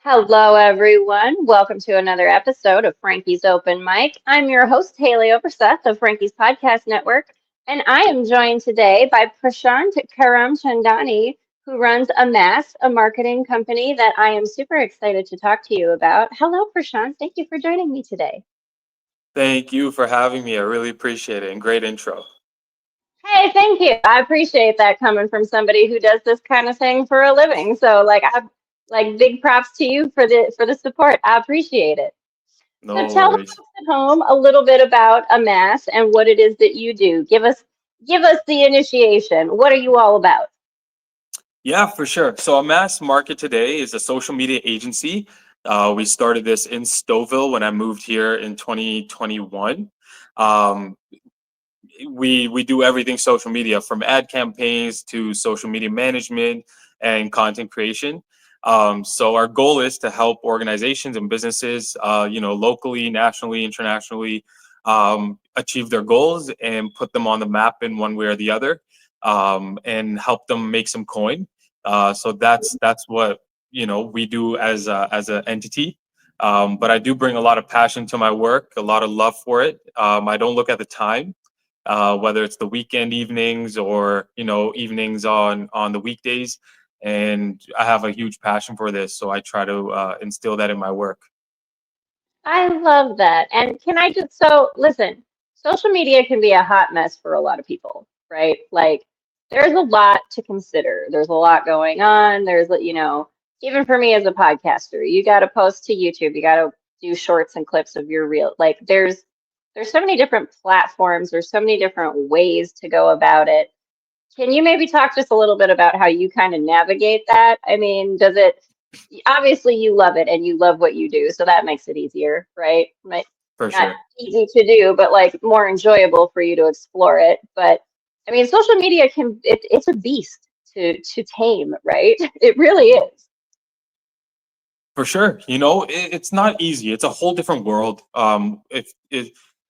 Hello, everyone. Welcome to another episode of Frankie's Open Mic. I'm your host, Haleigh of Frankie's Podcast Network, and I am joined today by Prashant Karamchandani, who runs Amass, a marketing company that I am super excited to talk to you about. Hello, Prashant. Thank you for joining me today. Thank you for having me. I really appreciate it and great intro. Hey, thank you. I appreciate that coming from somebody who does this kind of thing for a living. So, big props to you for the support. I appreciate it. So No tell the worries. folks at home a little bit about Amass and what it is that you do. Give us the initiation. What are you all about? Yeah, for sure. So Amass Market Today is a social media agency. We started this in Stouffville when I moved here in 2021. Um, we do everything social media, from ad campaigns to social media management and content creation. So our goal is to help organizations and businesses, locally, nationally, internationally, achieve their goals and put them on the map in one way or the other, and help them make some coin. So that's what we do as an entity. But I do bring a lot of passion to my work, a lot of love for it. I don't look at the time, whether it's the weekend evenings or evenings on the weekdays. And I have a huge passion for this, so I try to instill that in my work. I love that. And can I just so listen, social media can be a hot mess for a lot of people, right? Like there's a lot to consider. There's a lot going on. Even for me as a podcaster, you got to post to YouTube, you got to do shorts and clips of your reel. Like there's so many different platforms, there's so many different ways to go about it. Can you maybe talk just a little bit about how you kind of navigate that? I mean, does it obviously you love it and you love what you do, so that makes it easier, right? For Not sure. easy to do, but like more enjoyable for you to explore it. But I mean, social media it's a beast to tame, right? It really is. For sure. It's not easy. It's a whole different world. If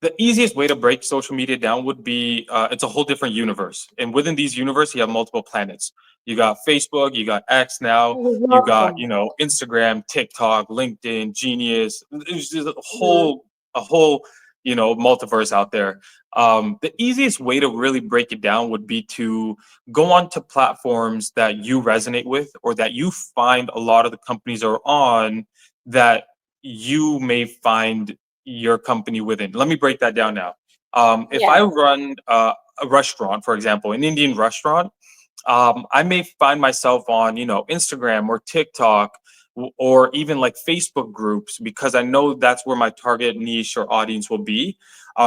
the easiest way to break social media down would be, it's a whole different universe. And within these universe, you have multiple planets. You got Facebook, you got X now, you got, Mhm. Instagram, TikTok, LinkedIn, Genius. There's just a whole, multiverse out there. The easiest way to really break it down would be to go on to platforms that you resonate with, or that you find a lot of the companies are on, that you may find your company within. Let me break that down now. If I Yeah. run a restaurant, for example, an Indian restaurant, I may find myself on, Instagram or TikTok, or even like Facebook groups, because I know that's where my target niche or audience will be.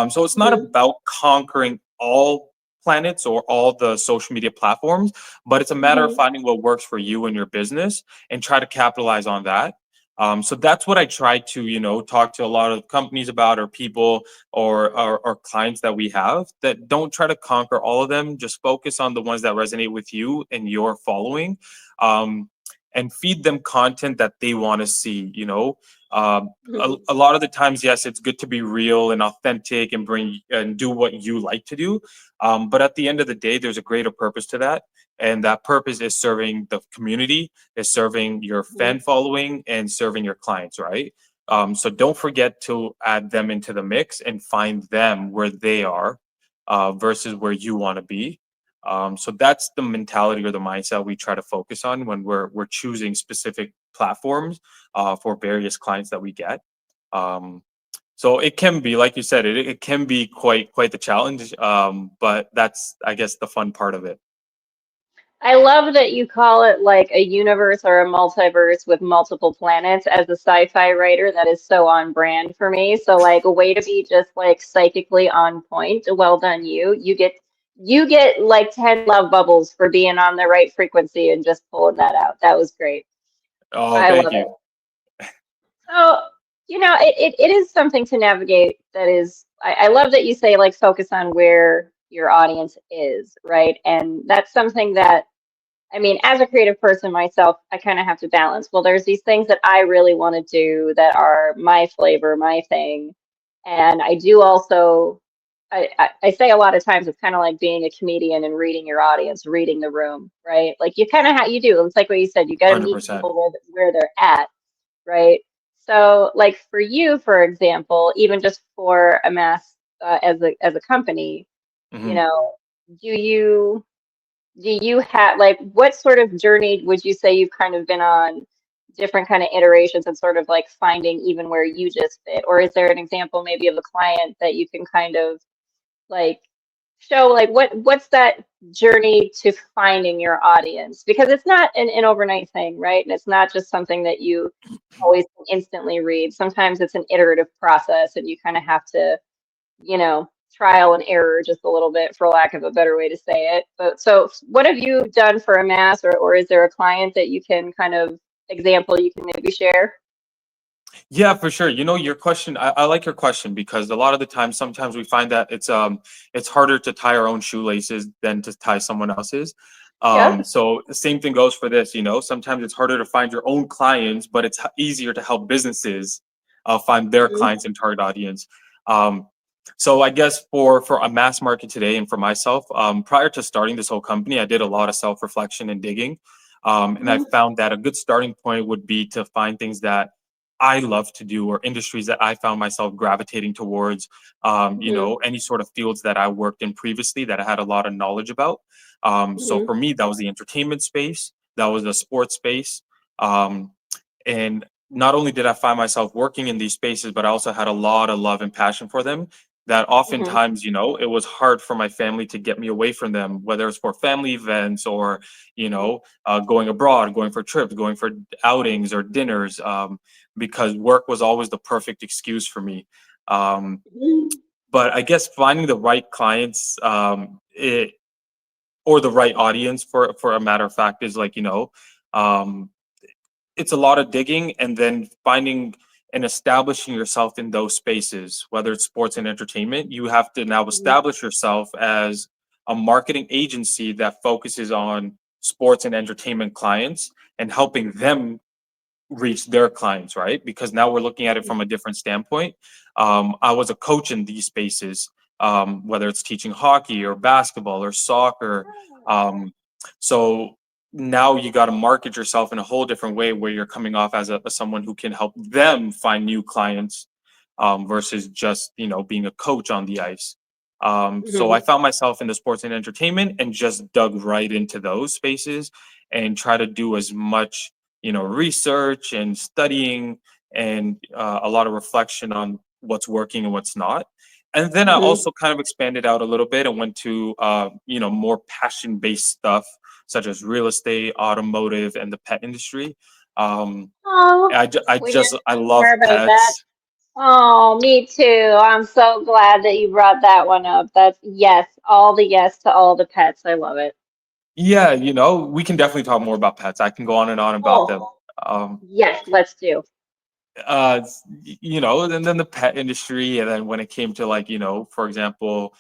So it's not Mhm. about conquering all planets or all the social media platforms, but it's a matter of Mhm. finding what works for you and your business and try to capitalize on that. So that's what I try to, talk to a lot of companies about, or people, or clients that we have, that don't try to conquer all of them. Just focus on the ones that resonate with you and your following, um, and feed them content that they want to see. A lot of the times, yes, it's good to be real and authentic and bring and do what you like to do. But at the end of the day, there's a greater purpose to that. And that purpose is serving the community, is serving your fan Mhm. following, and serving your clients, right? So don't forget to add them into the mix and find them where they are, versus where you want to be. So that's the mentality or the mindset we try to focus on when we're choosing specific platforms, for various clients that we get. Um, so it can be, like you said, it can be quite the challenge. But that's, I guess, the fun part of it. I love that you call it like a universe or a multiverse with multiple planets. As a sci-fi writer, that is so on brand for me. So like a way to be just like psychically on point. Well done, you. You get like 10 love bubbles for being on the right frequency and just pulling that out. That was great. Oh, I thank love you. it. So, it is something to navigate that is, I love that you say like focus on where your audience is, right? And that's something that I mean, as a creative person myself, I kind of have to balance. Well, there's these things that I really want to do that are my flavor, my thing. And I do also, I say a lot of times it's kind of like being a comedian and reading your audience, reading the room, right? Like you kind of you do. It's like what you said, you got to meet 100%. people where they're at, right? So like for you, for example, even just for Amass as a company, you Mhm. know, do you do you have like what sort of journey would you say you've kind of been on, different kind of iterations and sort of like finding even where you just fit? Or is there an example maybe of a client that you can kind of like show like what's that journey to finding your audience? Because it's not an overnight thing, right? And it's not just something that you always can instantly read. Sometimes it's an iterative process and you kind of have to, trial and error just a little bit, for lack of a better way to say it. But so what have you done for Amass, or is there a client that you can kind of example you can maybe share? Yeah, for sure. Your question, I like your question because a lot of the time, sometimes we find that it's harder to tie our own shoelaces than to tie someone else's. Yeah. So the same thing goes for this, sometimes it's harder to find your own clients, but it's easier to help businesses find their Hmm. clients and target audience. Um, so I guess for a mass market today and for myself, prior to starting this whole company, I did a lot of self-reflection and digging. And I Hmm. found that a good starting point would be to find things that I love to do or industries that I found myself gravitating towards, Hmm. any sort of fields that I worked in previously that I had a lot of knowledge about. So Hmm. for me, that was the entertainment space, that was the sports space. Um, and not only did I find myself working in these spaces, but I also had a lot of love and passion for them that Hmm. oftentimes, it was hard for my family to get me away from them, whether it's for family events or, going abroad, going for trips, going for outings or dinners, because work was always the perfect excuse for me. Um, Hmm. but I guess finding the right clients, or the right audience for a matter of fact is like, um, it's a lot of digging and then finding and establishing yourself in those spaces, whether it's sports and entertainment. You have to now Hmm. establish yourself as a marketing agency that focuses on sports and entertainment clients and helping them reach their clients, right? Because now we're looking at it from a different standpoint. I was a coach in these spaces, whether it's teaching hockey or basketball or soccer. Um, so now you got to market yourself in a whole different way where you're coming off as someone who can help them find new clients, versus just, being a coach on the ice. So I Hmm. found myself in the sports and entertainment and just dug right into those spaces and try to do as much, research and studying and a lot of reflection on what's working and what's not. And then I Hmm. also kind of expanded out a little bit and went to, more passion based stuff such as real estate, automotive, and the pet industry. Um, Oh, we need to I talk love more about that. pets. Oh, me too. I'm so glad that you brought that one up. That's yes, all the yes to all the pets. I love it. Yeah, we can definitely talk more about pets. I can go on and on about them. Oh, Um, yes, let's do. uh and then the pet industry, and then when it came to, like, for example,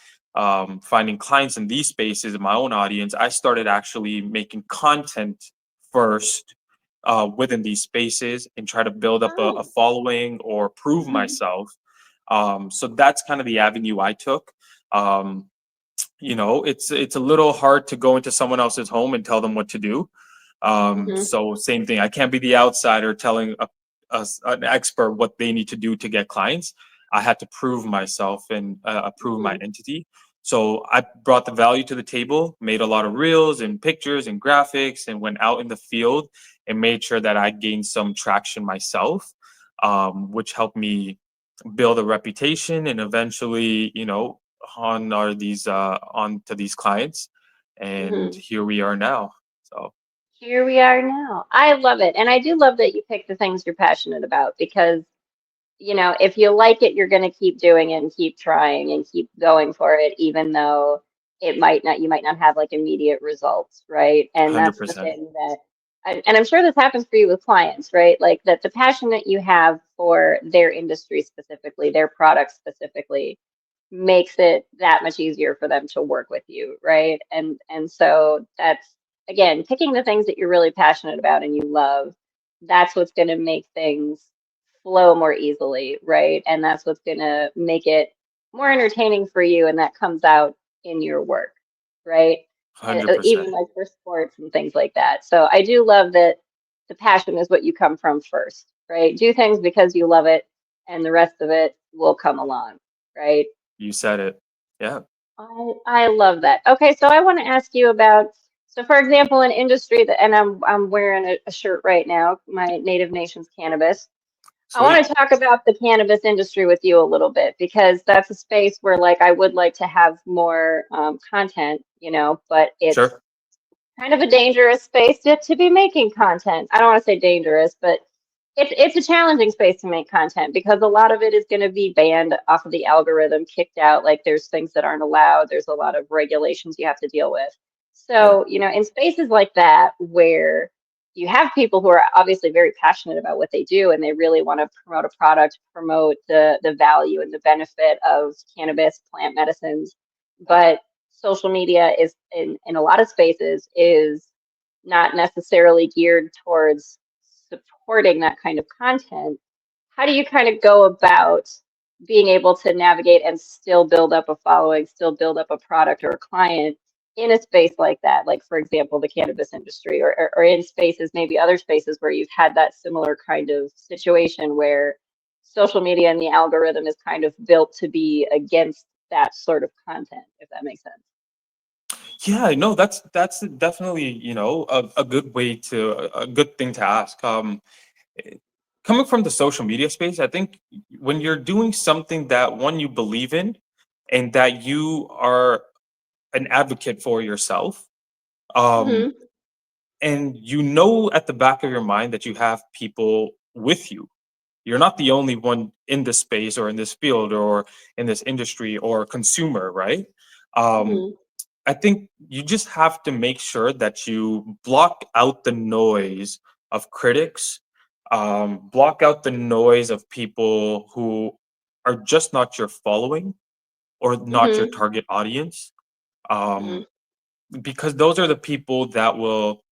finding clients in these spaces in my own audience, I started actually making content first, within these spaces and try to build up a Oh. following or prove Mhm. myself. So that's kind of the avenue I took. um it's a little hard to go into someone else's home and tell them what to do. Mhm. So same thing. I can't be the outsider telling an expert what they need to do to get clients. I had to prove myself and prove my Mhm. entity. So I brought the value to the table, made a lot of reels and pictures and graphics, and went out in the field and made sure that I gained some traction myself, which helped me build a reputation and eventually, on to these clients. And Mhm. here we are now. So Here we are now. I love it. And I do love that you pick the things you're passionate about because, if you like it, you're going to keep doing it and keep trying and keep going for it, even though you might not have like immediate results, right? And that's the 100%. thing that, and I'm sure this happens for you with clients, right? Like that the passion that you have for their industry specifically, their products specifically, makes it that much easier for them to work with you, right? And so that's again picking the things that you're really passionate about and you love. That's what's going to make things flow more easily, right? And that's what's going to make it more entertaining for you, and that comes out in your work, right? And even 100%. like for sports and things like that. So I do love that the passion is what you come from first. right? Do things because you love it, and the rest of it will come along, right? You said it. Yeah. I love that. Okay, so I want to ask you about, so for example, an industry that, and I'm wearing a shirt right now, my Native Nations cannabis. I want Sweet. to talk about the cannabis industry with you a little bit because that's a space where like I would like to have more content, but it's Sure. kind of a dangerous space to be making content. I don't want to say dangerous, but it's a challenging space to make content because a lot of it is going to be banned off of the algorithm, kicked out. Like there's things that aren't allowed. There's a lot of regulations you have to deal with. Yeah. So, in spaces like that where you have people who are obviously very passionate about what they do and they really want to promote a product, promote the value and the benefit of cannabis, plant medicines, but social media is in a lot of spaces is not necessarily geared towards supporting that kind of content. How do you kind of go about being able to navigate and still build up a following, still build up a product or a client in a space like that? Like, for example, the cannabis industry, or in spaces, maybe other spaces where you've had that similar kind of situation where social media and the algorithm is kind of built to be against that sort of content, if that makes sense. Yeah, no, that's definitely, a good way to a good thing to ask. Eh, Coming from the social media space, I think when you're doing something that one you believe in and that you are an advocate for yourself, um, Mm-hmm. and at the back of your mind that you have people with you. You're not the only one in this space or in this field or in this industry or consumer, right? Um, Mm-hmm. I think you just have to make sure that you block out the noise of critics, block out the noise of people who are just not your following or not your Mm-hmm. target audience, Mm-hmm. um, because those are the people that will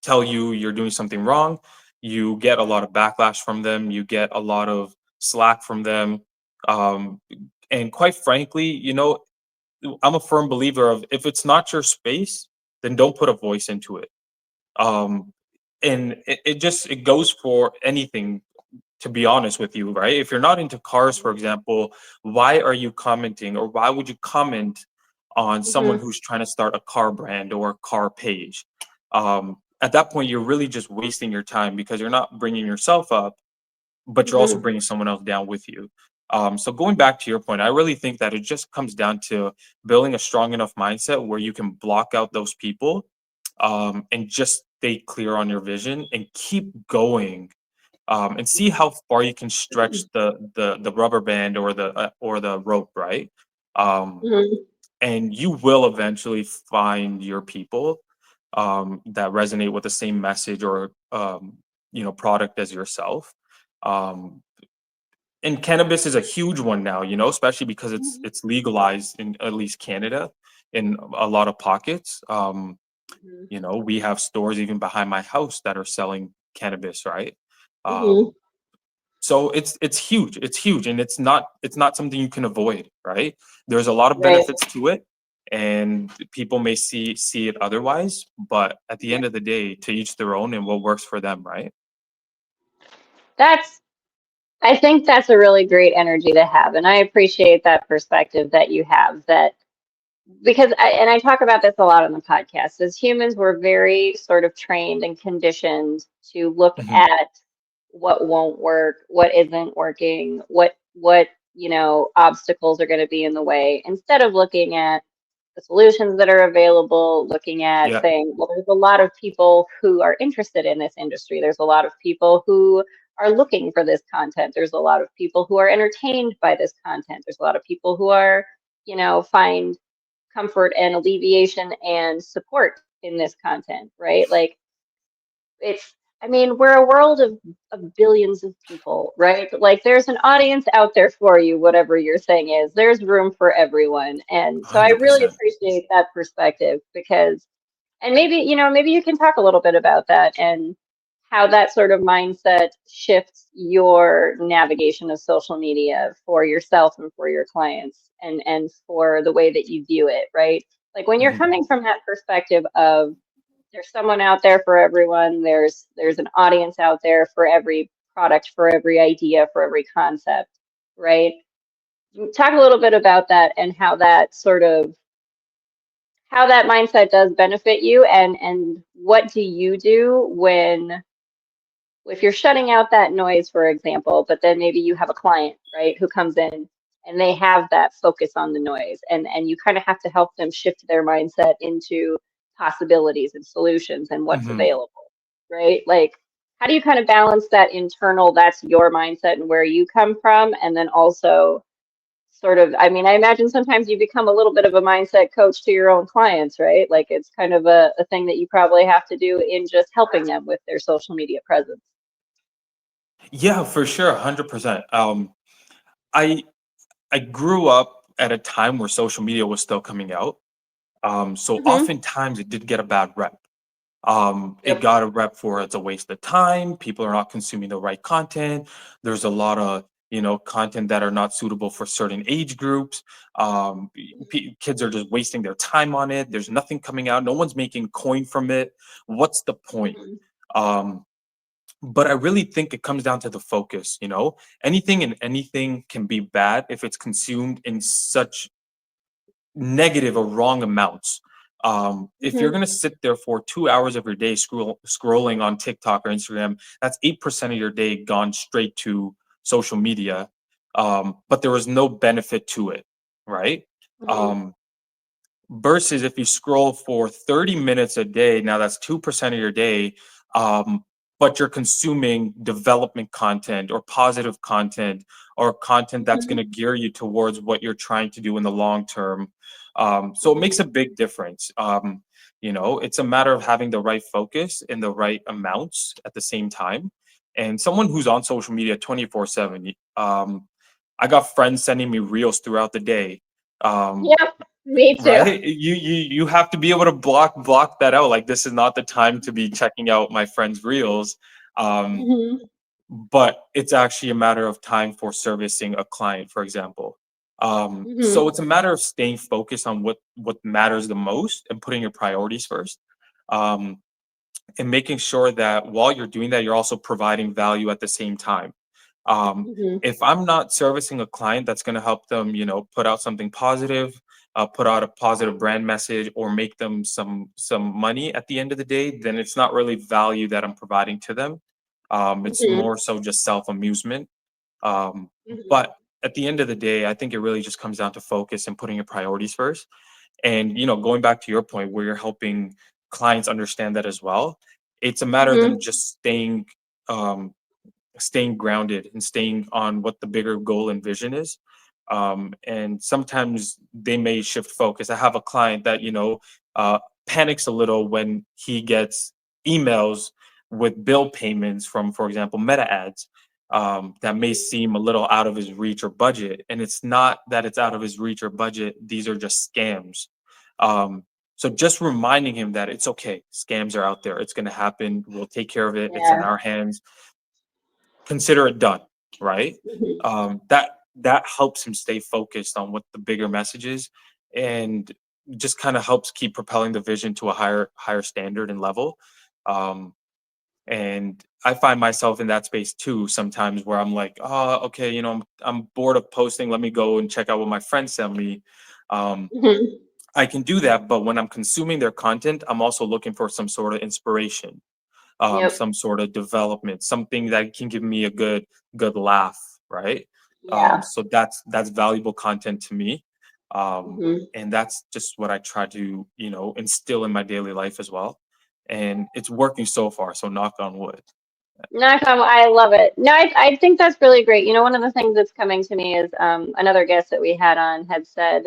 tell you you're doing something wrong. You get a lot of backlash from them. You get a lot of slack from them. Um, and quite frankly, I'm a firm believer of if it's not your space, then don't put a voice into it. Um, and it goes for anything, to be honest with you, right? If you're not into cars, for example, why are you commenting or why would you comment on someone Mm-hmm. who's trying to start a car brand or a car page? At that point, you're really just wasting your time because you're not bringing yourself up, but you're also Mm-hmm. bringing someone else down with you. So going back to your point, I really think that it just comes down to building a strong enough mindset where you can block out those people, and just stay clear on your vision and keep going, and see how far you can stretch the rubber band or the rope, right? Um, Mm-hmm. and you will eventually find your people, that resonate with the same message or product as yourself. Um, and cannabis is a huge one now, especially because it's legalized in at least Canada in a lot of pockets. We have stores even behind my house that are selling cannabis, right? Mm-hmm. Um, so it's huge. It's huge, and it's not something you can avoid, right? There's a lot of Right. benefits to it, and people may see it otherwise, but at the end of the day, to each their own and what works for them, right? That's, I think that's a really great energy to have. And I appreciate that perspective that you have that because I talk about this a lot on the podcast. As humans, we're very sort of trained and conditioned to look Hmm. at what won't work, what isn't working, what obstacles are going to be in the way, instead of looking at the solutions that are available, looking at Yeah, saying, well, there's a lot of people who are interested in this industry. There's a lot of people who are looking for this content. There's a lot of people who are entertained by this content. There's a lot of people who are, find comfort and alleviation and support in this content, right? Like it's, I mean, we're a world of billions of people, right? Like there's an audience out there for you, whatever your thing is. There's room for everyone. And so I really 100%. appreciate that perspective because, and maybe, maybe you can talk a little bit about that and how that sort of mindset shifts your navigation of social media for yourself and for your clients and for the way that you view it, right? Like when you're Hmm. coming from that perspective of there's someone out there for everyone, there's an audience out there for every product, for every idea, for every concept, right? Talk a little bit about that and how that how that mindset does benefit you, and what do you do when, if you're shutting out that noise, for example, but then maybe you have a client, right, who comes in and they have that focus on the noise, and you kind of have to help them shift their mindset into possibilities and solutions and what's Hmm. available, right? Like, how do you kind of balance that internal, that's your mindset and where you come from, and then also sort of, I mean, I imagine sometimes you become a little bit of a mindset coach to your own clients, right? Like, it's kind of a thing that you probably have to do in just helping them with their social media presence. Yeah, for sure, 100%. I I grew up at a time where social media was still coming out. So Hmm. oftentimes it did get a bad rep. It Yep. got a rep for it's a waste of time. People are not consuming the right content. There's a lot of, content that are not suitable for certain age groups. Kids are just wasting their time on it. There's nothing coming out. No one's making coin from it. What's the point? Hmm. Um, but I really think it comes down to the focus. Anything and anything can be bad if it's consumed in such negative or wrong amounts. If you're Hmm. gonna sit there for 2 hours of your day scrolling on TikTok or Instagram, that's 8% of your day gone straight to social media. But there was no benefit to it, right? Hmm. Um, versus if you scroll for 30 minutes a day, now that's 2% of your day, um, but you're consuming development content or positive content or content that's going to Hmm. gear you towards what you're trying to do in the long term. So it makes Hmm. a big difference. It's a matter of having the right focus and the right amounts at the same time. And someone who's on social media 24/7, I got friends sending me reels throughout the day. Um, Yep, me too. Right? You have to be able to block that out. Like, this is not the time to be checking out my friend's reels. Um, Hmm. but it's actually a matter of time for servicing a client, for example. So Hmm. it's a matter of staying focused on what matters the most and putting your priorities first. Um, and making sure that while you're doing that, you're also providing value at the same time. Um, Hmm. if I'm not servicing a client that's going to help them, put out something positive, put out a positive brand message, or make them some money at the end of the day, then it's not really value that I'm providing to them. It's Hmm. more so just self amusement. Um, Hmm. but at the end of the day, I think it really just comes down to focus and putting your priorities first. And going back to your point where you're helping clients understand that as well, it's a matter of them Hmm. just um, staying grounded and staying on what the bigger goal and vision is. And sometimes they may shift focus. I have a client that uh, panics a little when he gets emails with bill payments from, for example, Meta ads, that may seem a little out of his reach or budget. And it's not that it's out of his reach or budget; these are just scams. Um, so just reminding him that it's okay. Scams are out there. It's going to happen. We'll take care of it. It's in Yeah. our hands. Consider it done, right? Hmm. That helps him stay focused on what the bigger message is, and just kind of helps keep propelling the vision to a higher standard and level. Um, and I find myself in that space too sometimes, where I'm like, oh, okay, I'm bored of posting. Let me go and check out what my friends sent me. Um, Hmm. I can do that, but when I'm consuming their content, I'm also looking for some sort of inspiration, Yep. some sort of development, something that can give me a good laugh, right? Yeah. So that's valuable content to me, Hmm. and that's just what I try to instill in my daily life as well, and it's working so far. So knock on wood. I love it. No, I think that's really great. You know, one of the things that's coming to me is another guest that we had on had said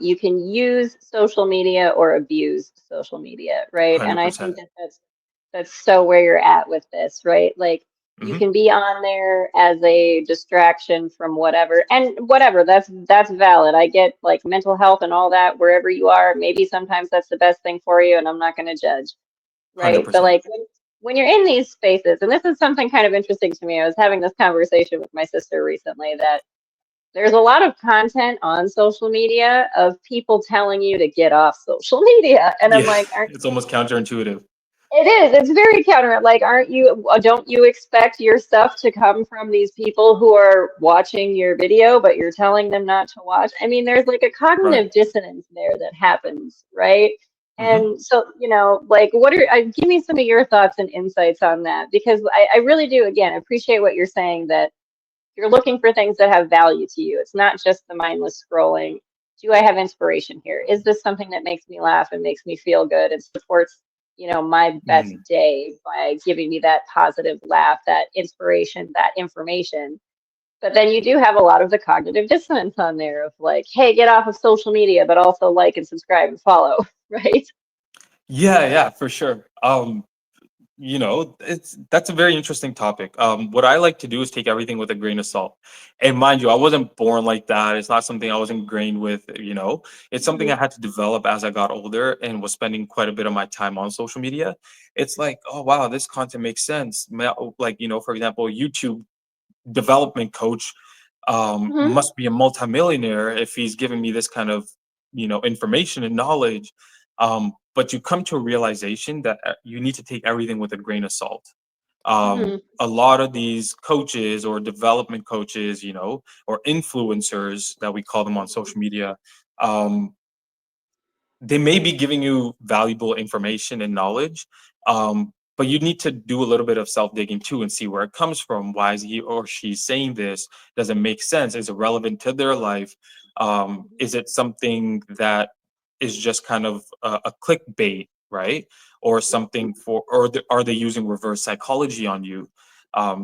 you can use social media or abuse social media, right? And I think 100%. that that's so where you're at with this, right? Like, you Hmm. can be on there as a distraction from whatever, and whatever, that's valid. I get like mental health and all that wherever you are. Maybe sometimes that's the best thing for you, and I'm not going to judge, right? But 100%. like when you're in these spaces, and this is something kind of interesting to me. I was having this conversation with my sister recently that there's a lot of content on social media of people telling you to get off social media. And I'm Yeah, like, aren't it's almost counterintuitive. It is. It's very counter. Like, aren't you, don't you expect your stuff to come from these people who are watching your video, but you're telling them not to watch? I mean, there's like a Right. cognitive dissonance there that happens, right? Hmm. And so, like, give me some of your thoughts and insights on that, because I really do, again, appreciate what you're saying, that you're looking for things that have value to you. It's not just the mindless scrolling. Do I have inspiration here? Is this something that makes me laugh and makes me feel good and supports, my best Hmm. day by giving me that positive laugh, that inspiration, that information? But then you do have a lot of the cognitive dissonance on there of like, hey, get off of social media, but also like and subscribe and follow, right? Yeah, yeah, for sure. That's a very interesting topic. What I like to do is take everything with a grain of salt. And mind you, I wasn't born like that. It's not something I was ingrained with. It's something I Hmm. had to develop as I got older and was spending quite a bit of my time on social media. It's like, oh wow, this content makes sense. Like, for example, YouTube development coach Hmm. must be a multimillionaire if he's giving me this kind of information and knowledge. But you come to a realization that you need to take everything with a grain of salt. Hmm. A lot of these coaches or development coaches, or influencers that we call them on social media, um, they may be giving you valuable information and knowledge, but you need to do a little bit of self digging too and see where it comes from. Why is he or she saying this? Does it make sense? Is it relevant to their life? Is it something that is just kind of a clickbait, right? Or something are they using reverse psychology on you?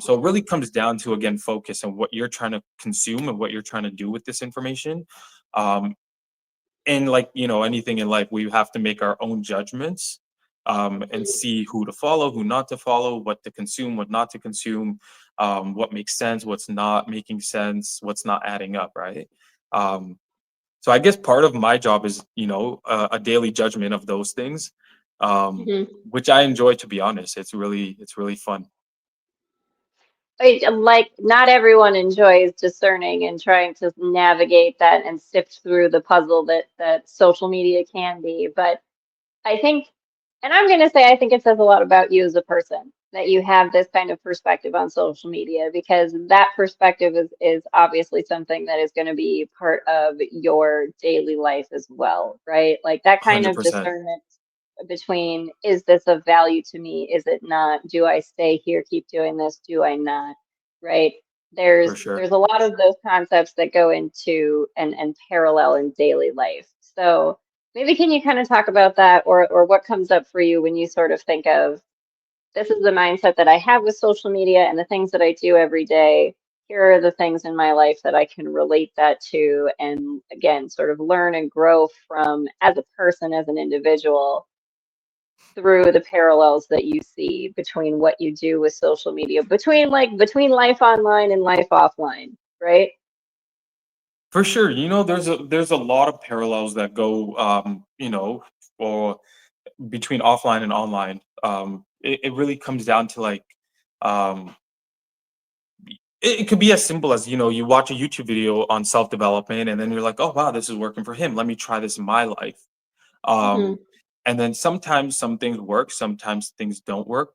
So it really Hmm. comes down to, again, focus on what you're trying to consume and what you're trying to do with this information. Um, and like anything in life, we have to make our own judgments, and see who to follow, who not to follow, what to consume, what not to consume, what makes sense, what's not making sense, what's not adding up, right? um, so I guess part of my job is a daily judgment of those things, Hmm. which I enjoy, to be honest. It's really fun. Like, not everyone enjoys discerning and trying to navigate that and sift through the puzzle that social media can be. But I think, and I'm going to say, I think it says a lot about you as a person that you have this kind of perspective on social media, because that perspective is obviously something that is going to be part of your daily life as well, right? Like that kind of 100%. discernment between, is this of value to me? Is it not? Do I stay here, keep doing this? Do I not? Right? For There's sure. a lot of those concepts that go into and parallel in daily life. So maybe can you kind of talk about that, or what comes up for you when you sort of think of, this is the mindset that I have with social media and the things that I do every day. Here are the things in my life that I can relate that to, and again, sort of learn and grow from as a person, as an individual, through the parallels that you see between what you do with social media, between life online and life offline, right? For sure. There's a lot of parallels that go, or between offline and online. It really comes down to like, um, it could be as simple as, you watch a YouTube video on self development, and then you're like, oh wow, this is working for him. Let me try this in my life. Hmm. Um, and then sometimes some things work, sometimes things don't work.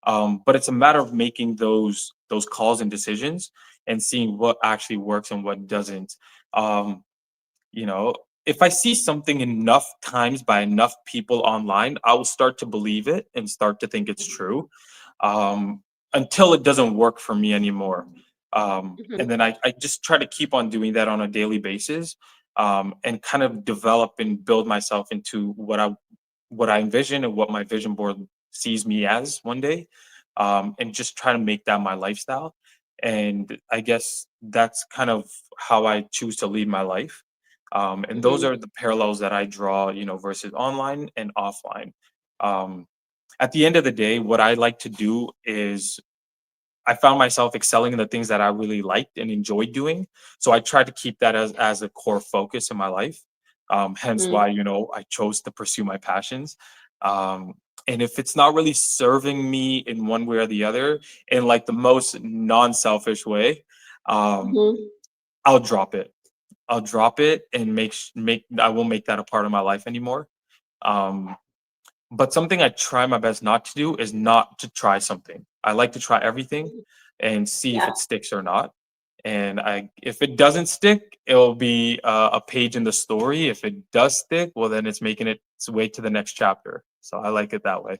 But it's a matter of making those calls and decisions and seeing what actually works and what doesn't. Um, you know, if I see something enough times by enough people online, I will start to believe it and start to think it's true, um, until it doesn't work for me anymore. And Hmm. then I just try to keep on doing that on a daily basis, and kind of develop and build myself into what I envision and what my vision board sees me as one day, and just try to make that my lifestyle. And I guess that's kind of how I choose to lead my life. And those Hmm. are the parallels that I draw, versus online and offline. Um, at the end of the day, what I like to do is I found myself excelling in the things that I really liked and enjoyed doing. So I tried to keep that as a core focus in my life. Hence Hmm. why, I chose to pursue my passions. Um, and if it's not really serving me in one way or the other, in like the most non-selfish way, um, Hmm. I'll drop it. I'll drop it and make I won't make that a part of my life anymore. Um, But something I try my best not to do is not to try something. I like to try everything and see if Yeah. it sticks or not. And if it doesn't stick, it'll be a page in the story. If it does stick, well, then it's making its way to the next chapter. So I like it that way.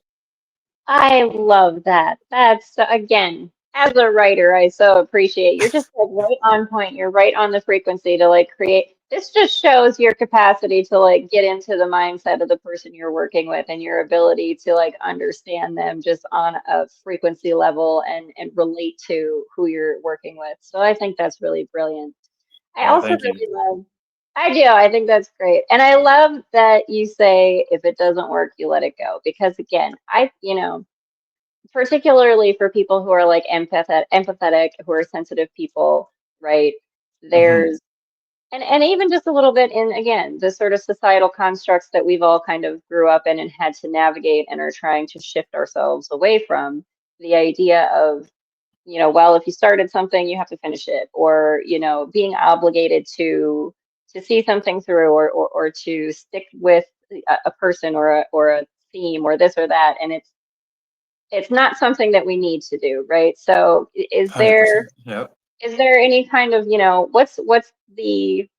I love that. That's again, as a writer, I so appreciate you're just like right on point. You're right on the frequency to like create. This just shows your capacity to like get into the mindset of the person you're working with and your ability to like understand them just on a frequency level and relate to who you're working with. So I think that's really brilliant. I Oh, also thank you. really love, I do, I think that's great. And I love that you say if it doesn't work, you let it go. Because again, particularly for people who are like empathetic, who are sensitive people, right? Hmm. There's and even just a little bit in again, the sort of societal constructs that we've all kind of grew up in and had to navigate and are trying to shift ourselves away from. The idea of well, if you started something, you have to finish it, or, being obligated to see something through or to stick with a person or a theme or this or that. And it's not something that we need to do, right? So is there 100%. Yeah. is there any kind of, what's the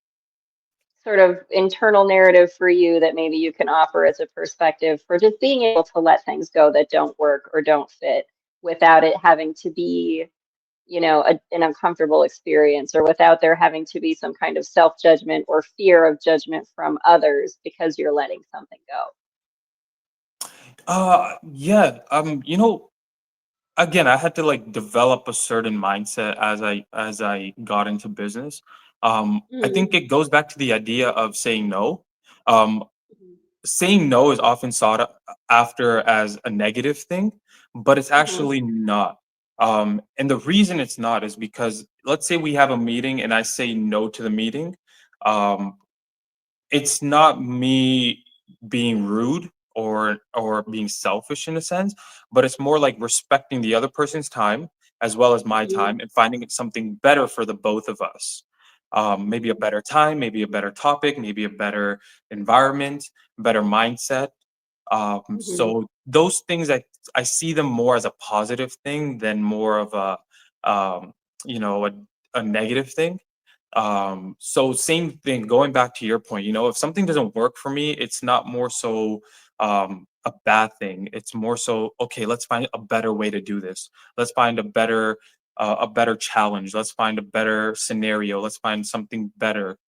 sort of internal narrative for you that maybe you can offer as a perspective for just being able to let things go that don't work or don't fit without it having to be an uncomfortable experience or without there having to be some kind of self-judgment or fear of judgment from others because you're letting something go. Yeah. Again, I had to like develop a certain mindset as I got into business. I Mhm, think it goes back to the idea of saying no. Um, Saying no is often after as a negative thing, but it's mhm, actually not. And the reason it's not is because let's say we have a meeting and I say no to the meeting. Um, it's not me being rude or being selfish in a sense, but it's more like respecting the other person's time as well as my mhm, time and finding it something better for the both of us. Maybe a mhm, better time, maybe a better topic, maybe a better environment, better mindset. mhm, So those things I see them more as a positive thing than more of um, you know a, a negative thing. So same thing, going back to your point, if something doesn't work for me, it's not more so a bad thing. It's more so, okay, let's find a better way to do this. Let's find a better challenge. Let's find a better scenario. Let's find something better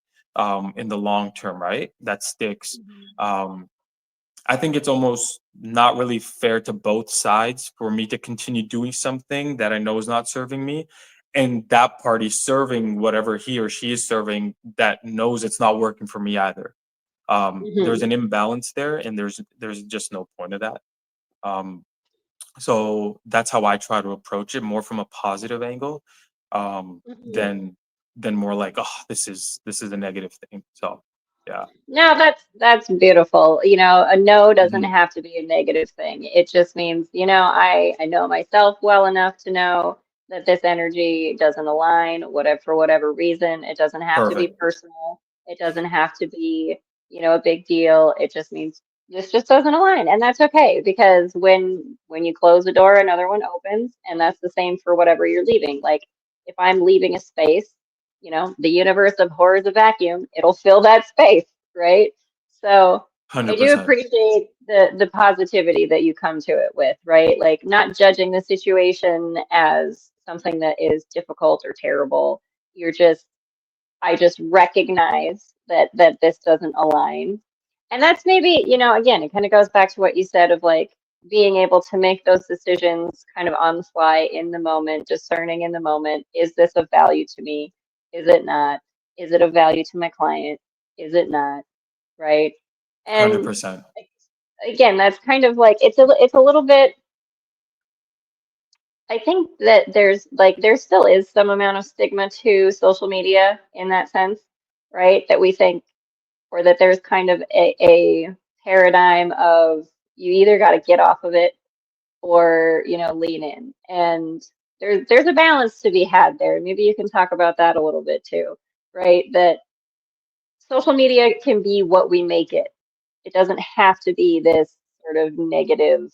in the long term, right? That sticks. mhm, Um, I think it's almost not really fair to both sides for me to continue doing something that I know is not serving me, and that party serving whatever he or she is serving that knows it's not working for me either. There's mhm, an imbalance there, and there's just no point of that. Um, so that's how I try to approach it, more from a positive angle, mhm. than more like, oh, this is a negative thing. So yeah. No, that's beautiful. A no doesn't Mhm. have to be a negative thing. It just means, I know myself well enough to know that this energy doesn't align, whatever for whatever reason. It doesn't have to be Perfect. personal. It doesn't have to be, a big deal. It just means this just doesn't align. And that's okay because when you close the door, another one opens, and that's the same for whatever you're leaving. Like if I'm leaving a space, the universe of horror is a vacuum. It'll fill that space, right? So I do 100%. appreciate the positivity that you come to it with, right? Like not judging the situation as something that is difficult or terrible. You're just I just recognize that this doesn't align. And that's maybe, again, it kind of goes back to what you said of like being able to make those decisions kind of on the fly in the moment, discerning in the moment. Is this of value to me? Is it not? Is it of value to my client? Is it not? Right? And 100%. again, that's kind of like it's a little bit I think that there still is some amount of stigma to social media in that sense, right? That we think or that there's kind of a paradigm of you either got to get off of it or lean in, and there's a balance to be had there. Maybe you can talk about that a little bit too, right? That social media can be what we make it. It doesn't have to be this sort of negative,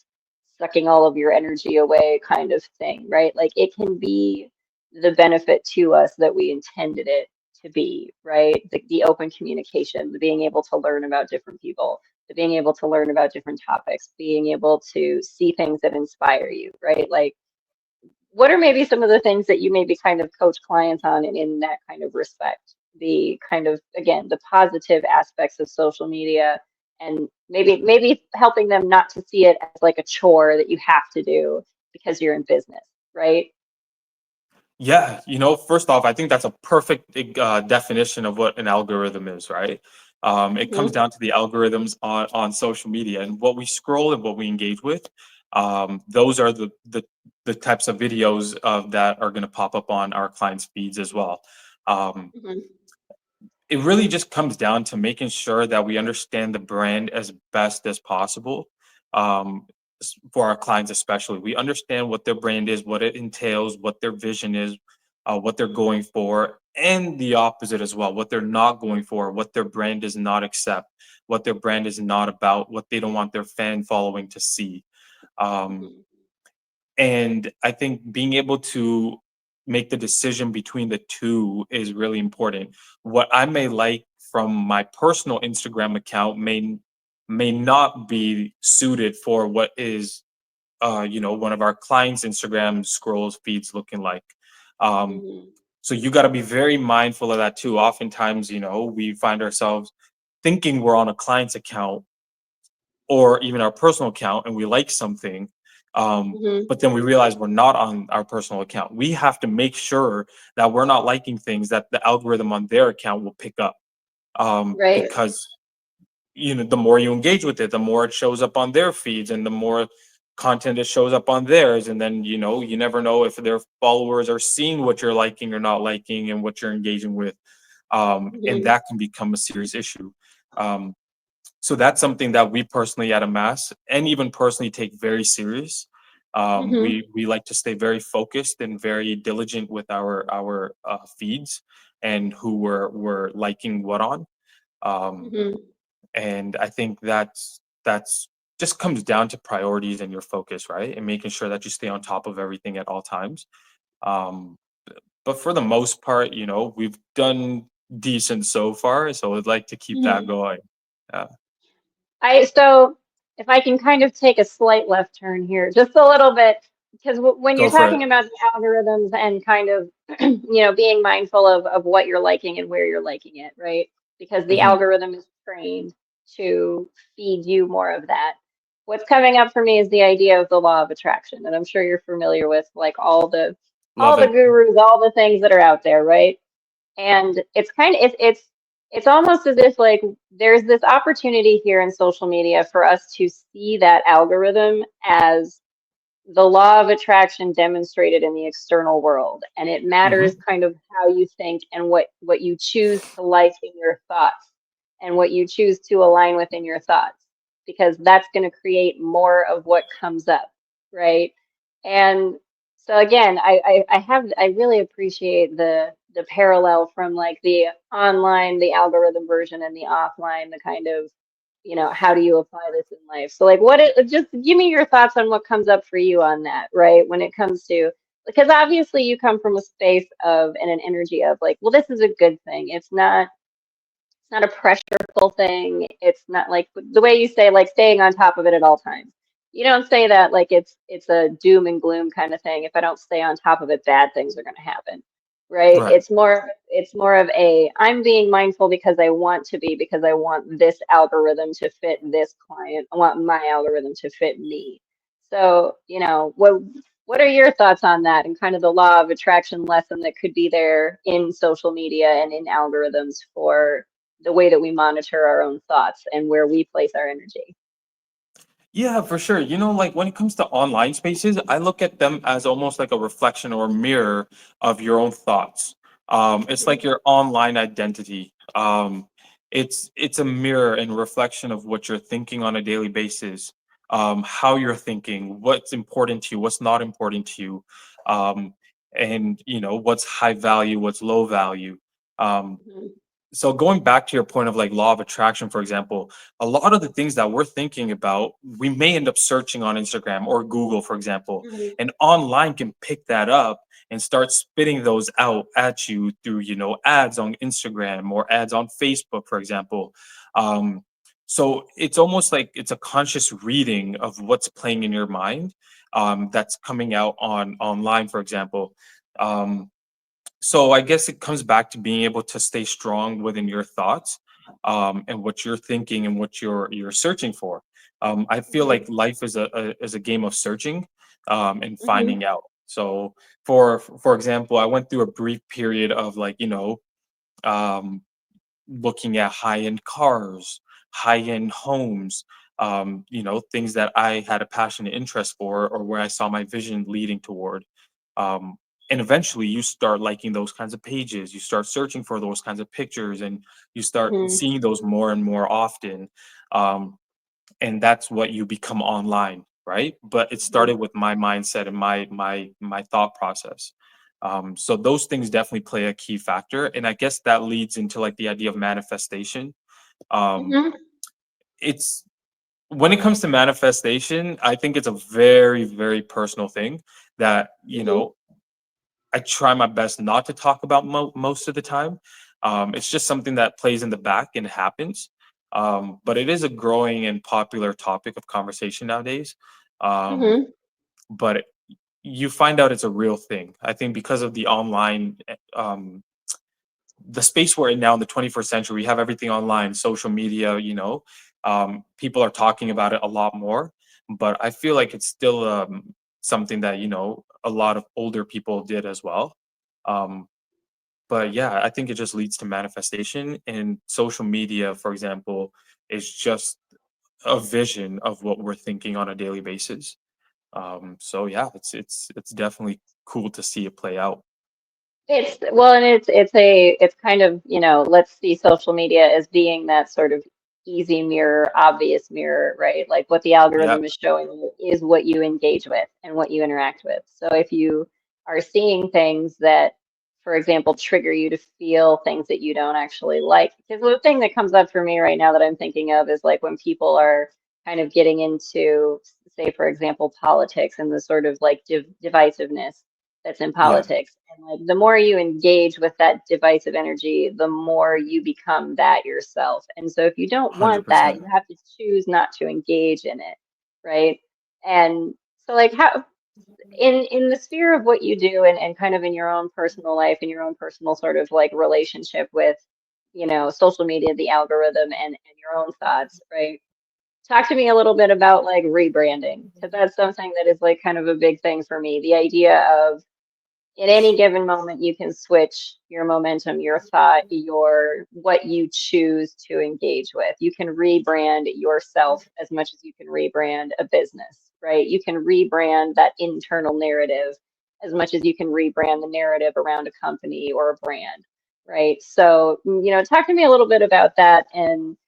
sucking all of your energy away kind of thing, right? Like it can be the benefit to us that we intended it to be, right? The open communication, the being able to learn about different people, the being able to learn about different topics, being able to see things that inspire you, right? Like, what are maybe some of the things that you maybe kind of coach clients on in that kind of respect? The kind of, again, the positive aspects of social media and maybe helping them not to see it as like a chore that you have to do because you're in business, right? Yeah, first off, I think that's a perfect definition of what an algorithm is, right? It comes Hmm. down to the algorithms on social media and what we scroll and what we engage with. Those are the types of videos that are going to pop up on our clients' feeds as well. Um, Hmm. it really just comes down to making sure that we understand the brand as best as possible, um, for our clients especially. We understand what their brand is, what it entails, what their vision is, what they're going for, and the opposite as well, what they're not going for, what their brand does not accept, what their brand is not about, what they don't want their fan following to see. Um, Hmm. and I think being able to make the decision between the two is really important. What I may like from my personal Instagram account may not be suited for what is one of our clients' Instagram scrolls feeds looking like. Um, Hmm. so you got to be very mindful of that too. Oftentimes, we find ourselves thinking we're on a client's account or even our personal account and we like something, Hmm. but then we realize we're not on our personal account. We have to make sure that we're not liking things that the algorithm on their account will pick up, Right. because the more you engage with it, the more it shows up on their feeds and the more content it shows up on theirs. And then you never know if their followers are seeing what you're liking or not liking and what you're engaging with, and Hmm. that can become a serious issue. um, so that's something that we personally at Amass and even personally take very serious. Hmm. We like to stay very focused and very diligent with our feeds and who we're liking what on. Um, Hmm. and I think that's just comes down to priorities and your focus, right? And making sure that you stay on top of everything at all times. Um, but for the most part, we've done decent so far, so I'd like to keep that Hmm. going. Yeah, So if I can kind of take a slight left turn here, just a little bit, because when you're go for talking it. about the algorithms and kind of, being mindful of what you're liking and where you're liking it, right? Because the Mhm. algorithm is trained to feed you more of that. What's coming up for me is the idea of the law of attraction, and I'm sure you're familiar with like all Love the it. gurus, all the things that are out there, right? And it's kind of it's almost as if like there's this opportunity here in social media for us to see that algorithm as the law of attraction demonstrated in the external world, and it matters Mhm. kind of how you think and what you choose to like in your thoughts and what you choose to align with in your thoughts, because that's going to create more of what comes up, right? And so again, I really appreciate the parallel from like the online, the algorithm version, and the offline, the kind of, how do you apply this in life? So like just give me your thoughts on what comes up for you on that, right? When it comes to, because obviously you come from a space of and an energy of like, well, this is a good thing. It's not a pressureful thing. It's not like the way you say like staying on top of it at all times. You don't say that like it's a doom and gloom kind of thing. If I don't stay on top of it, bad things are going to happen. Right? Right. It's more of a I'm being mindful because I want to be, because I want this algorithm to fit this client. I want my algorithm to fit me. So, what are your thoughts on that and kind of the law of attraction lesson that could be there in social media and in algorithms for the way that we monitor our own thoughts and where we place our energy? Yeah, for sure. Like when it comes to online spaces, I look at them as almost like a reflection or mirror of your own thoughts. It's like your online identity. It's a mirror and reflection of what you're thinking on a daily basis, how you're thinking, what's important to you, what's not important to you, and what's high value, what's low value. Um, Mhm. So going back to your point of like law of attraction, for example, a lot of the things that we're thinking about, we may end up searching on Instagram or Google, for example, Mhm. and online can pick that up and start spitting those out at you through, ads on Instagram or ads on Facebook, for example. Um, so it's almost like it's a conscious reading of what's playing in your mind, that's coming out on online, for example. Um, so I guess it comes back to being able to stay strong within your thoughts, and what you're thinking and what you're searching for. I feel Mhm. like life is a game of searching, and Mhm. finding out. So for example, I went through a brief period of like, um, looking at high-end cars, high-end homes, things that I had a passionate interest for, or where I saw my vision leading toward. Um, and eventually you start liking those kinds of pages, you start searching for those kinds of pictures, and you start Mhm. seeing those more and more often. Um, and that's what you become online, right? But it Mhm. started with my mindset and my thought process. So those things definitely play a key factor, and I guess that leads into like the idea of manifestation. um Mhm. it's When it comes to manifestation, I think it's a very, very personal thing that, Mhm. I try my best not to talk about most of the time. It's just something that plays in the back and happens. But it is a growing and popular topic of conversation nowadays. Um, Mhm. but you find out it's a real thing. I think because of the online, the space we're in now in the 21st century, we have everything online, social media, people are talking about it a lot more. But I feel like it's still, something that, a lot of older people did as well. Um, but yeah, I think it just leads to manifestation, and social media, for example, is just a vision of what we're thinking on a daily basis. So yeah, it's definitely cool to see it play out. It's well, and it's kind of, let's see social media as being that sort of easy mirror, obvious mirror, right? Like what the Yeah, algorithm is showing you is what you engage with and what you interact with. So if you are seeing things that, for example, trigger you to feel things that you don't actually like, because the thing that comes up for me right now that I'm thinking of is like when people are kind of getting into, say, for example, politics and the sort of like divisiveness that's in yeah, politics. And like the more you engage with that divisive energy, the more you become that yourself. And so if you don't want that, 100%. you have to choose not to engage in it, right? And so like how in the sphere of what you do and kind of in your own personal life and your own personal sort of like relationship with, social media, the algorithm and your own thoughts, right? Talk to me a little bit about like rebranding, because that's something that is like kind of a big thing for me. The idea of at any given moment you can switch your momentum, your thought, your what you choose to engage with. You can rebrand yourself as much as you can rebrand a business, right? You can rebrand that internal narrative as much as you can rebrand the narrative around a company or a brand, right? So talk to me a little bit about that. And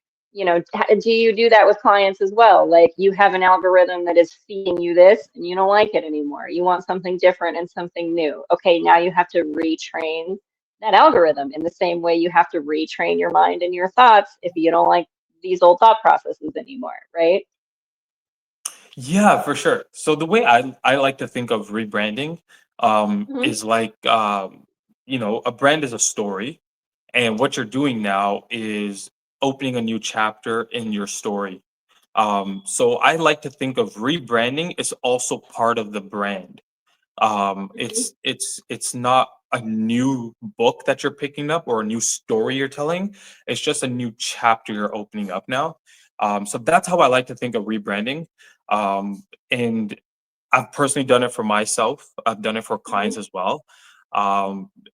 do you do that with clients as well? Like you have an algorithm that is feeding you this and you don't like it anymore. You want something different and something new. Okay, now you have to retrain that algorithm in the same way you have to retrain your mind and your thoughts if you don't like these old thought processes anymore, right? Yeah, for sure. So the way I like to think of rebranding, Hmm. is like, a brand is a story, and what you're doing now is opening a new chapter in your story. So I like to think of rebranding as also part of the brand. Hmm. It's not a new book that you're picking up or a new story you're telling. It's just a new chapter you're opening up now. So that's how I like to think of rebranding. And I've personally done it for myself. I've done it for clients Hmm. as well.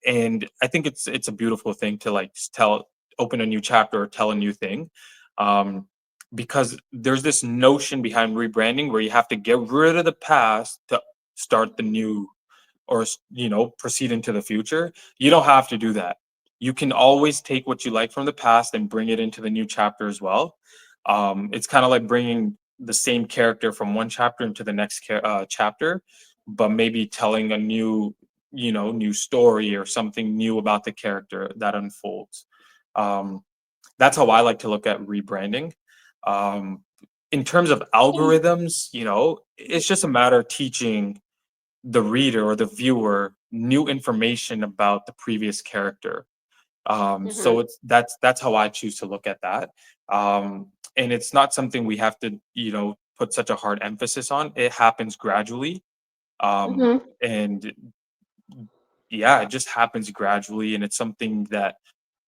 And I think it's a beautiful thing to like open a new chapter or tell a new thing. Um, because there's this notion behind rebranding where you have to get rid of the past to start the new, or proceed into the future. You don't have to do that. You can always take what you like from the past and bring it into the new chapter as well. It's kind of like bringing the same character from one chapter into the next chapter, but maybe telling a new story or something new about the character that unfolds. Um, that's how I like to look at rebranding. Um, in terms of algorithms, it's just a matter of teaching the reader or the viewer new information about the previous character. Mm-hmm. So that's how I choose to look at that. And it's not something we have to, put such a hard emphasis on. It happens gradually. Mm-hmm. And yeah, it just happens gradually. And it's something that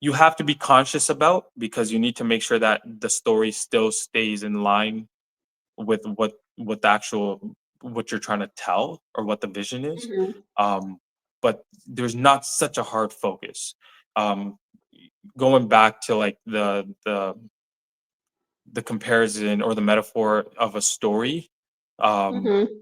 you have to be conscious about because you need to make sure that the story still stays in line with what the actual what you're trying to tell or what the vision is. Mm-hmm. Um, but there's not such a hard focus. Um, Going back to like the comparison or the metaphor of a story, um, Mm-hmm.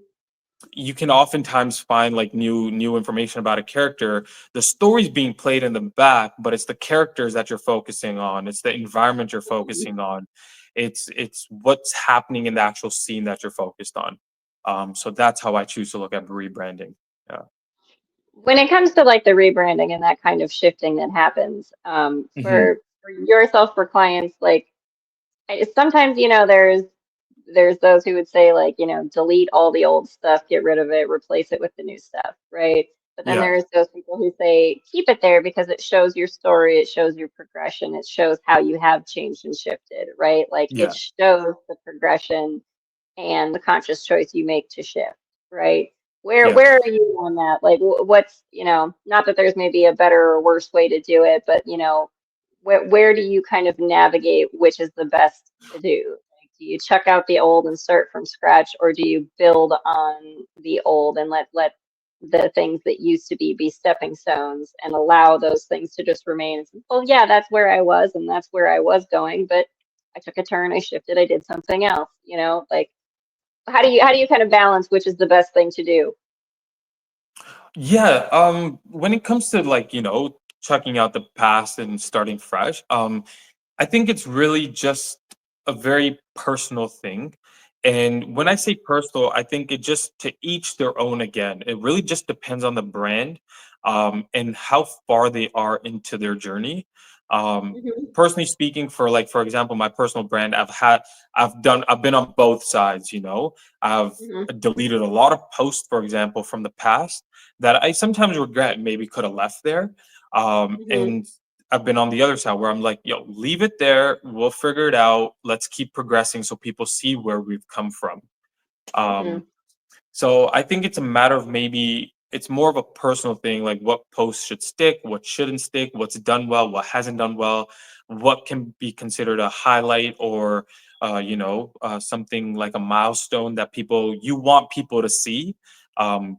you can oftentimes find like new information about a character. The story's being played in the back, but it's the characters that you're focusing on. It's the environment you're focusing on. It's what's happening in the actual scene that you're focused on. So that's how I choose to look at rebranding. Yeah. When it comes to like the rebranding and that kind of shifting that happens, Hmm. for yourself, for clients, like sometimes, there's those who would say like, delete all the old stuff, get rid of it, replace it with the new stuff, right? But then Yeah. there's those people who say keep it there because it shows your story, it shows your progression, it shows how you have changed and shifted, right? Like it Yeah. shows the progression and the conscious choice you make to shift, right? Where Yeah. where are you on that? Like what's, not that there's maybe a better or worse way to do it, but where do you kind of navigate which is the best to do? Like, do you check out the old and start from scratch, or do you build on the old and let the things that used to be stepping stones and allow those things to just remain? And say, well, yeah, that's where I was and that's where I was going, but I took a turn, I shifted, I did something else, like how do you kind of balance which is the best thing to do? Yeah, when it comes to like, checking out the past and starting fresh, I think it's really just a very personal thing. And when I say personal, I think it just to each their own again. It really just depends on the brand, and how far they are into their journey. Hmm. Personally speaking, for example, my personal brand, I've been on both sides, I've Hmm. deleted a lot of posts, for example, from the past that I sometimes regret maybe could have left there. Hmm. And I've been on the other side where I'm like, yo, leave it there. We'll figure it out. Let's keep progressing so people see where we've come from. Hmm. Um, so I think it's a matter of maybe it's more of a personal thing, like what posts should stick, what shouldn't stick, what's done well, what hasn't done well, what can be considered a highlight or something like a milestone that you want people to see. Um,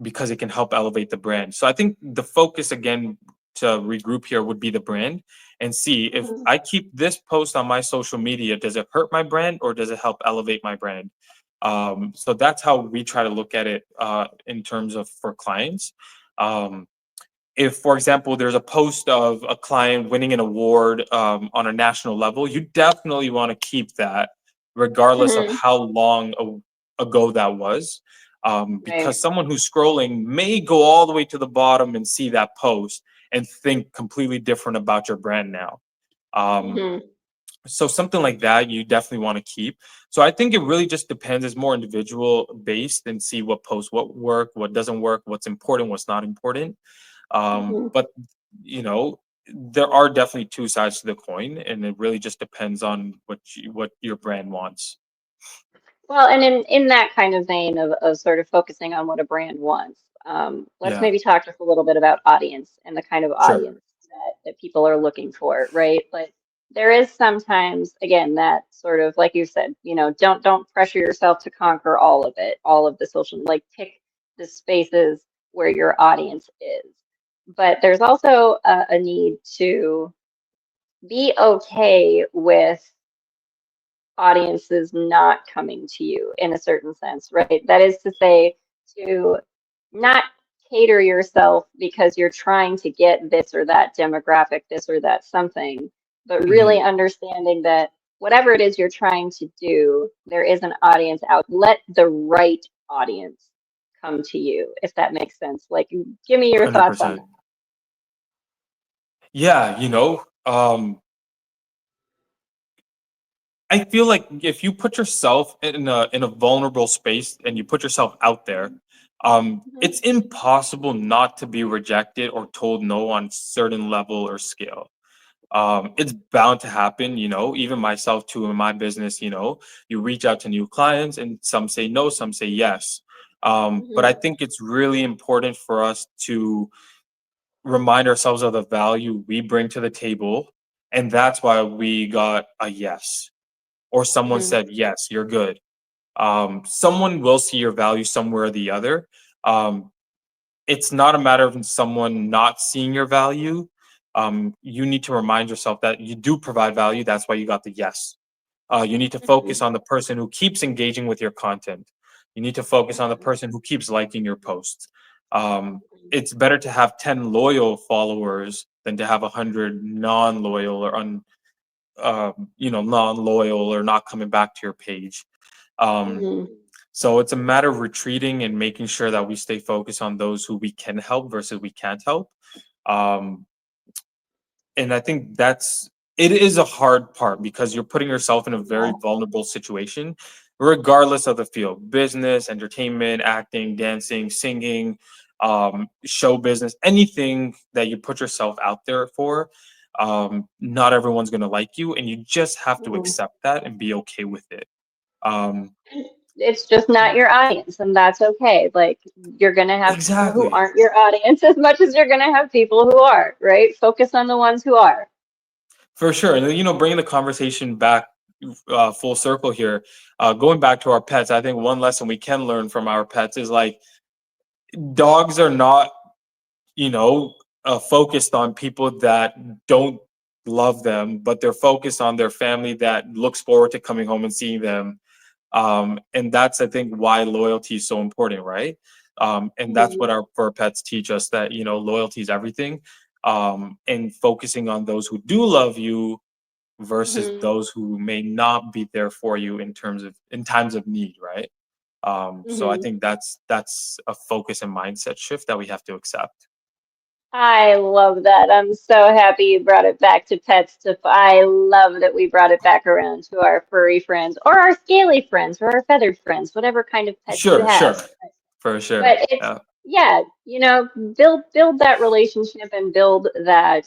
because it can help elevate the brand. So I think the focus again to regroup here would be the brand and see if Hmm. I keep this post on my social media, does it hurt my brand or does it help elevate my brand? So that's how we try to look at it in terms of for clients. Um, if, for example, there's a post of a client winning an award on a national level, you definitely want to keep that, regardless of Hmm. how long ago that was. Right. Because someone who's scrolling may go all the way to the bottom and see that post and think completely different about your brand now. Um, Hmm. so something like that, you definitely want to keep. So I think it really just depends. It's more individual based and see what posts, what work, what doesn't work, what's important, what's not important. Hmm. But you know, there are definitely two sides to the coin, and it really just depends on what your brand wants. Well, and in that kind of vein of sort of focusing on what a brand wants, let's Yeah, maybe talk just a little bit about audience and the kind of sure. audience that people are looking for, right? But there is sometimes, again, that sort of like you said, don't pressure yourself to conquer all of it, all of the social, like pick the spaces where your audience is. But there's also a need to be okay with audiences not coming to you in a certain sense, right? That is to say, to not cater yourself because you're trying to get this or that demographic, this or that something, but really Hmm. understanding that whatever it is you're trying to do, there is an audience out. Let the right audience come to you, if that makes sense. Like, give me your thoughts on 100%. Yeah, Um, I feel like if you put yourself in a vulnerable space and you put yourself out there, Mhm. it's impossible not to be rejected or told no on certain level or scale. It's bound to happen, even myself too in my business, you reach out to new clients and some say no, some say yes. But I Mhm. think it's really important for us to remind ourselves of the value we bring to the table. And that's why we got a yes, or someone Mhm. said, yes, you're good. Someone will see your value somewhere or the other. Um, it's not a matter of someone not seeing your value. You need to remind yourself that you do provide value. That's why you got the yes. You need to focus Mhm. on the person who keeps engaging with your content. You need to focus on the Mhm. person who keeps liking your posts. It's better to have 10 loyal followers than to have 100 non-loyal or non-loyal or not coming back to your page. Um, Mhm. so it's a matter of retreating and making sure that we stay focused on those who we can help versus we can't help. Um, and I think it is a hard part because you're putting yourself in a very Yeah. vulnerable situation, regardless of the field: business, entertainment, acting, dancing, singing, show business, anything that you put yourself out there for. Not everyone's going to like you, and you just have to Mhm. accept that and be okay with it. Um, It's just not your audience, and that's okay. Like, you're gonna have people who exactly. aren't your audience as much as you're gonna have people who are, right? Focus on the ones who are. For sure. And, bringing the conversation back full circle here, going back to our pets, I think one lesson we can learn from our pets is like dogs are not, you know, focused on people that don't love them, but they're focused on their family that looks forward to coming home and seeing them. And that's, I think, why loyalty is so important, right? And that's Mhm. what our fur pets teach us, that, loyalty is everything. And focusing on those who do love you versus Mhm. those who may not be there for you in times of need, right? So I Mhm. think that's a focus and mindset shift that we have to accept. I love that. I'm so happy you brought it back to pet stuff. I love that we brought it back around to our furry friends or our scaly friends or our feathered friends, whatever kind of pets you Sure, have. sure, for sure. But it's, Yeah, yeah, build that relationship and build that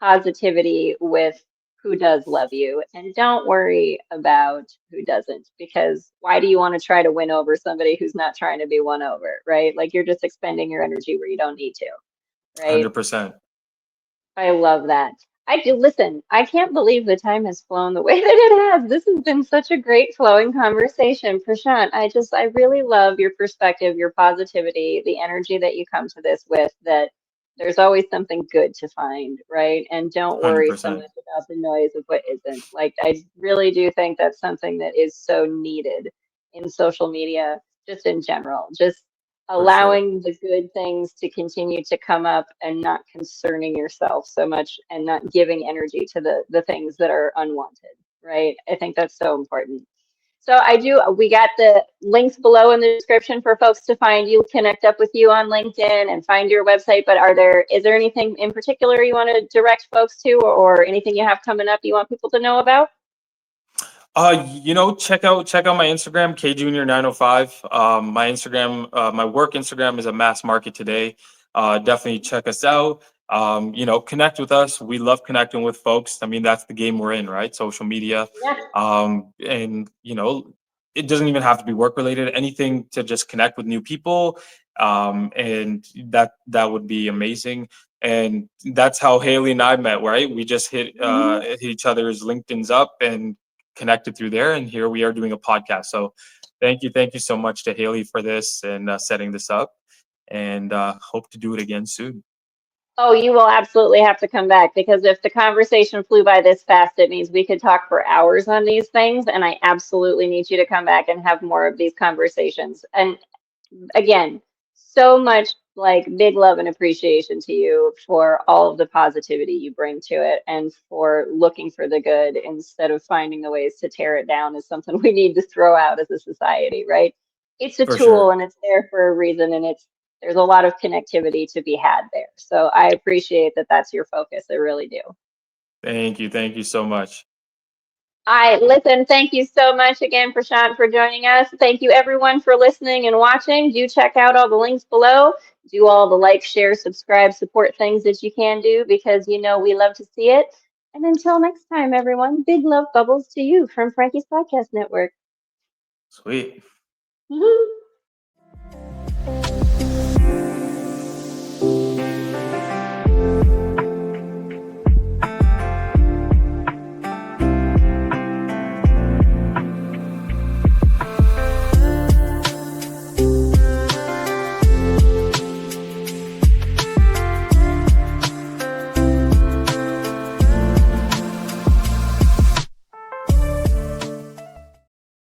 positivity with who does love you. And don't worry about who doesn't, because why do you want to try to win over somebody who's not trying to be won over, right? Like, you're just expending your energy where you don't need to, right? 100%. I love that. I do listen. I can't believe the time has flown the way that it has. This has been such a great flowing conversation, Prashant. I really love your perspective, your positivity, the energy that you come to this with, that there's always something good to find, right? And don't worry so 100%. much about the noise of what isn't. Like, I really do think that's something that is so needed in social media, just in general. Just For sure. allowing the good things to continue to come up and not concerning yourself so much and not giving energy to the things that are unwanted, right? I think that's so important. So we got the links below in the description for folks to find you, connect up with you on LinkedIn and find your website. But is there anything in particular you want to direct folks to, or anything you have coming up you want people to know about? Check out my Instagram, KJunior905. My Instagram, my work Instagram is Amass Market Today. Definitely check us out. Connect with us. We love connecting with folks. I mean, that's the game we're in, right? Social media. Yeah. And it doesn't even have to be work related. Anything to just connect with new people. And that would be amazing. And that's how Haleigh and I met, right? We just Mhm. hit each other's LinkedIn's up and connected through there, and here we are doing a podcast. So thank you so much to Haleigh for this and setting this up, and hope to do it again soon. Oh, you will absolutely have to come back, because if the conversation flew by this fast, it means we could talk for hours on these things. And I absolutely need you to come back and have more of these conversations. And again, so much like big love and appreciation to you for all of the positivity you bring to it and for looking for the good instead of finding the ways to tear it down is something we need to throw out as a society, right? It's a For tool sure. and it's there for a reason, and there's a lot of connectivity to be had there. So I appreciate that that's your focus. I really do. Thank you. Thank you so much. Listen, thank you so much again, Prashant, for joining us. Thank you everyone for listening and watching. Do check out all the links below. Do all the like, share, subscribe, support things that you can do because you know we love to see it. And until next time, everyone, big love bubbles to you from Frankie's Podcast Network. Sweet. Woohoo!